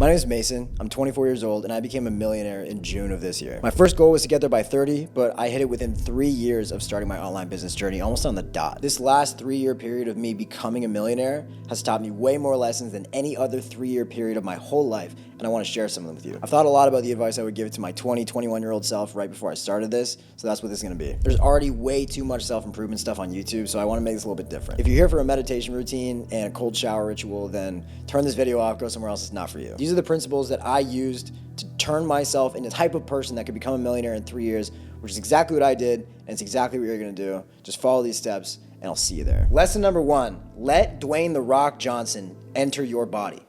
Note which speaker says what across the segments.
Speaker 1: My name is Mason, I'm 24 years old, and I became a millionaire in June of this year. My first goal was to get there by 30, but I hit it within 3 years of starting my online business journey, almost on the dot. This last 3-year period of me becoming a millionaire has taught me way more lessons than any other 3-year period of my whole life, and I want to share some of them with you. I've thought a lot about the advice I would give to my 21-year-old self right before I started this, so that's what this is going to be. There's already way too much self-improvement stuff on YouTube, so I want to make this a little bit different. If you're here for a meditation routine and a cold shower ritual, then turn this video off, go somewhere else, it's not for you. These are the principles that I used to turn myself into the type of person that could become a millionaire in 3 years, which is exactly what I did, and it's exactly what you're gonna do. Just follow these steps, and I'll see you there. Lesson number 1, let Dwayne "The Rock" Johnson enter your body.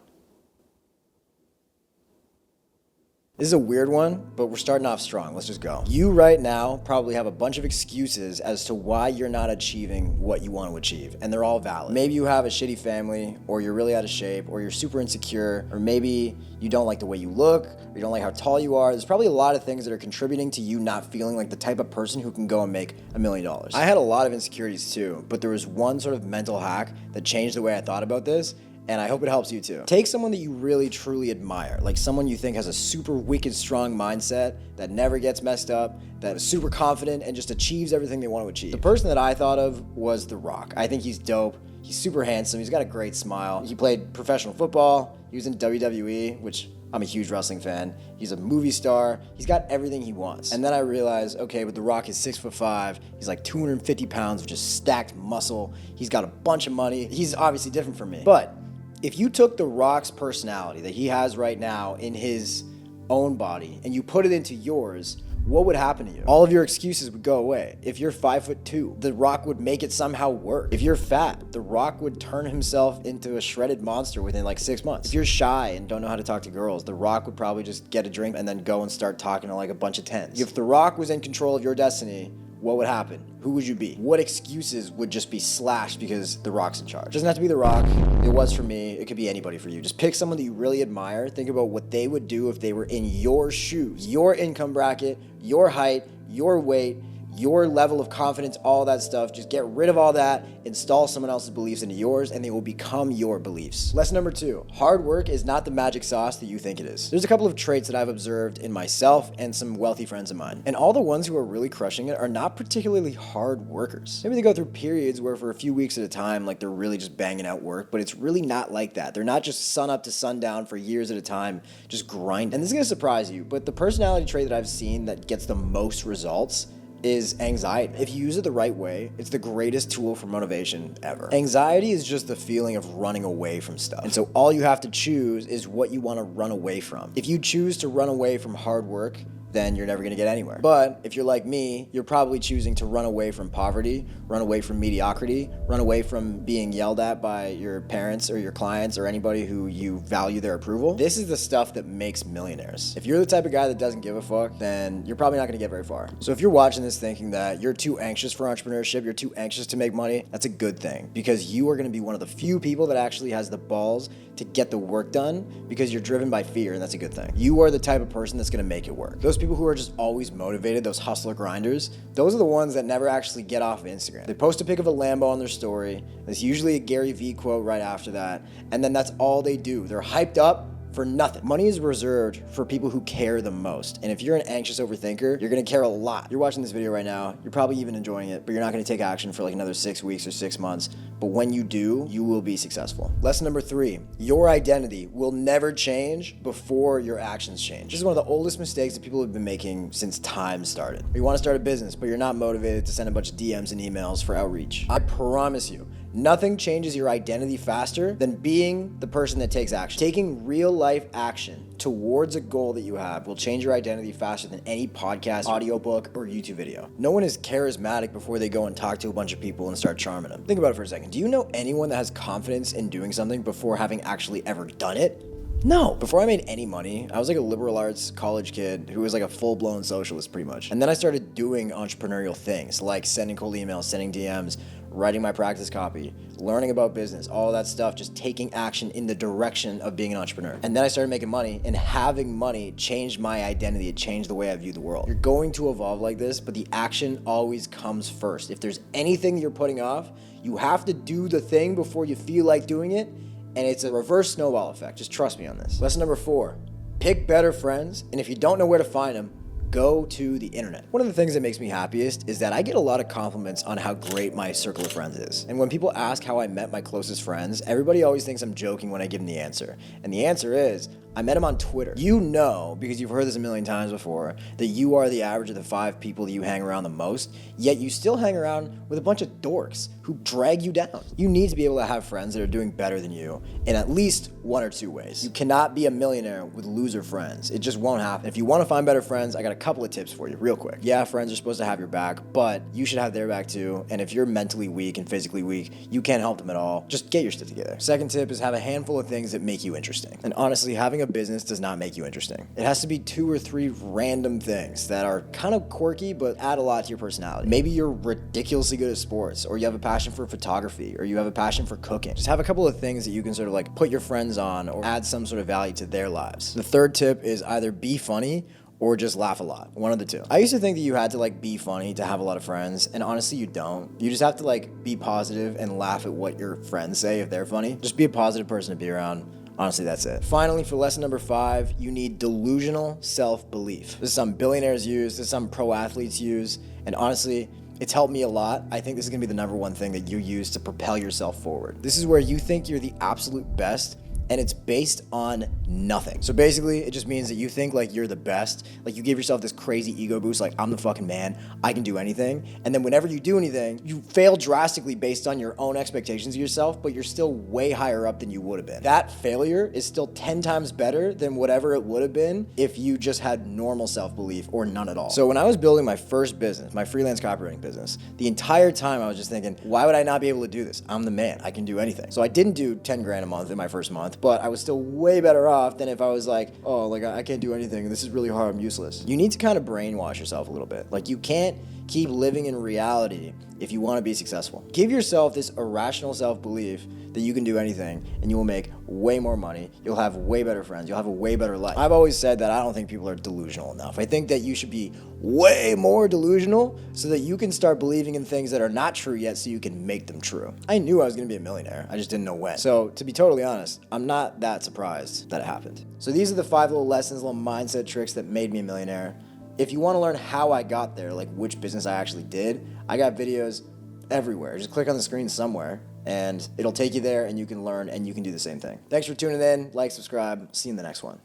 Speaker 1: This is a weird one, but we're starting off strong. Let's just go. You right now probably have a bunch of excuses as to why you're not achieving what you want to achieve, and they're all valid. Maybe you have a shitty family, or you're really out of shape, or you're super insecure, or maybe you don't like the way you look, or you don't like how tall you are. There's probably a lot of things that are contributing to you not feeling like the type of person who can go and make $1 million. I had a lot of insecurities too, but there was one sort of mental hack that changed the way I thought about this, and I hope it helps you too. Take someone that you really truly admire, like someone you think has a super wicked strong mindset that never gets messed up, that is super confident and just achieves everything they want to achieve. The person that I thought of was The Rock. I think he's dope. He's super handsome. He's got a great smile. He played professional football. He was in WWE, which I'm a huge wrestling fan. He's a movie star. He's got everything he wants. And then I realized, okay, but The Rock is 6'5". He's like 250 pounds of just stacked muscle. He's got a bunch of money. He's obviously different from me. But if you took The Rock's personality that he has right now in his own body and you put it into yours, what would happen to you? All of your excuses would go away. If you're 5'2", The Rock would make it somehow work. If you're fat, The Rock would turn himself into a shredded monster within like 6 months. If you're shy and don't know how to talk to girls, The Rock would probably just get a drink and then go and start talking to like a bunch of 10s. If The Rock was in control of your destiny, what would happen? Who would you be? What excuses would just be slashed because The Rock's in charge? It doesn't have to be The Rock. It was for me. It could be anybody for you. Just pick someone that you really admire. Think about what they would do if they were in your shoes, your income bracket, your height, your weight, your level of confidence, all that stuff. Just get rid of all that, install someone else's beliefs into yours, and they will become your beliefs. Lesson number 2, hard work is not the magic sauce that you think it is. There's a couple of traits that I've observed in myself and some wealthy friends of mine, and all the ones who are really crushing it are not particularly hard workers. Maybe they go through periods where for a few weeks at a time, like they're really just banging out work, but it's really not like that. They're not just sun up to sundown for years at a time, just grinding. And this is gonna surprise you, but the personality trait that I've seen that gets the most results is anxiety. If you use it the right way, it's the greatest tool for motivation ever. Anxiety is just the feeling of running away from stuff. And so all you have to choose is what you want to run away from. If you choose to run away from hard work, then you're never gonna get anywhere. But if you're like me, you're probably choosing to run away from poverty, run away from mediocrity, run away from being yelled at by your parents or your clients or anybody who you value their approval. This is the stuff that makes millionaires. If you're the type of guy that doesn't give a fuck, then you're probably not gonna get very far. So if you're watching this thinking that you're too anxious for entrepreneurship, you're too anxious to make money, that's a good thing, because you are gonna be one of the few people that actually has the balls to get the work done because you're driven by fear, and that's a good thing. You are the type of person that's gonna make it work. Those people who are just always motivated, those hustler grinders, those are the ones that never actually get off of Instagram. They post a pic of a Lambo on their story. There's usually a Gary Vee quote right after that, and then that's all they do. They're hyped up for nothing. Money is reserved for people who care the most. And if you're an anxious overthinker, you're gonna care a lot. You're watching this video right now, you're probably even enjoying it, but you're not gonna take action for like another 6 weeks or 6 months. But when you do, you will be successful. Lesson number 3, your identity will never change before your actions change. This is one of the oldest mistakes that people have been making since time started. You wanna start a business, but you're not motivated to send a bunch of DMs and emails for outreach. I promise you, nothing changes your identity faster than being the person that takes action. Taking real life action towards a goal that you have will change your identity faster than any podcast, audiobook, or YouTube video. No one is charismatic before they go and talk to a bunch of people and start charming them. Think about it for a second. Do you know anyone that has confidence in doing something before having actually ever done it? No. Before I made any money, I was like a liberal arts college kid who was like a full-blown socialist pretty much. And then I started doing entrepreneurial things like sending cold emails, sending DMs, writing my practice copy, learning about business, all that stuff, just taking action in the direction of being an entrepreneur. And then I started making money, and having money changed my identity. It changed the way I view the world. You're going to evolve like this, but the action always comes first. If there's anything that you're putting off, you have to do the thing before you feel like doing it, And it's a reverse snowball effect. Just trust me on this. Lesson number 4, pick better friends. And if you don't know where to find them, go to the internet. One of the things that makes me happiest is that I get a lot of compliments on how great my circle of friends is. And when people ask how I met my closest friends, everybody always thinks I'm joking when I give them the answer. And the answer is, I met him on Twitter. You know, because you've heard this a million times before, that you are the average of the 5 people that you hang around the most, yet you still hang around with a bunch of dorks who drag you down. You need to be able to have friends that are doing better than you in at least 1 or 2 ways. You cannot be a millionaire with loser friends. It just won't happen. If you want to find better friends, I got a couple of tips for you real quick. Yeah, friends are supposed to have your back, but you should have their back too. And if you're mentally weak and physically weak, you can't help them at all. Just get your shit together. Second tip is have a handful of things that make you interesting. And honestly, having a business does not make you interesting. It has to be 2 or 3 random things that are kind of quirky but add a lot to your personality. Maybe you're ridiculously good at sports, or you have a passion for photography, or you have a passion for cooking. Just have a couple of things that you can sort of like put your friends on or add some sort of value to their lives. The third tip is either be funny or just laugh a lot. One of the two. I used to think that you had to like be funny to have a lot of friends, and honestly you don't. You just have to like be positive and laugh at what your friends say if they're funny. Just be a positive person to be around. Honestly, that's it. Finally, for lesson number 5, you need delusional self-belief. This is something billionaires use, this is something pro athletes use, and honestly, it's helped me a lot. I think this is gonna be the number 1 thing that you use to propel yourself forward. This is where you think you're the absolute best, and it's based on nothing. So basically, it just means that you think like you're the best, like you give yourself this crazy ego boost, like I'm the fucking man, I can do anything. And then whenever you do anything, you fail drastically based on your own expectations of yourself, but you're still way higher up than you would have been. That failure is still 10 times better than whatever it would have been if you just had normal self-belief or none at all. So when I was building my first business, my freelance copywriting business, the entire time I was just thinking, why would I not be able to do this? I'm the man, I can do anything. So I didn't do 10 grand a month in my first month, but I was still way better off than if I was like, oh, like I can't do anything. This is really hard. I'm useless. You need to kind of brainwash yourself a little bit. Like you can't keep living in reality if you want to be successful. Give yourself this irrational self-belief that you can do anything and you will make way more money. You'll have way better friends. You'll have a way better life. I've always said that I don't think people are delusional enough. I think that you should be way more delusional so that you can start believing in things that are not true yet so you can make them true. I knew I was going to be a millionaire. I just didn't know when. So to be totally honest, I'm not that surprised that it happened. So these are the 5 little lessons, little mindset tricks that made me a millionaire. If you want to learn how I got there, like which business I actually did, I got videos everywhere. Just click on the screen somewhere and it'll take you there and you can learn and you can do the same thing. Thanks for tuning in. Like, subscribe. See you in the next one.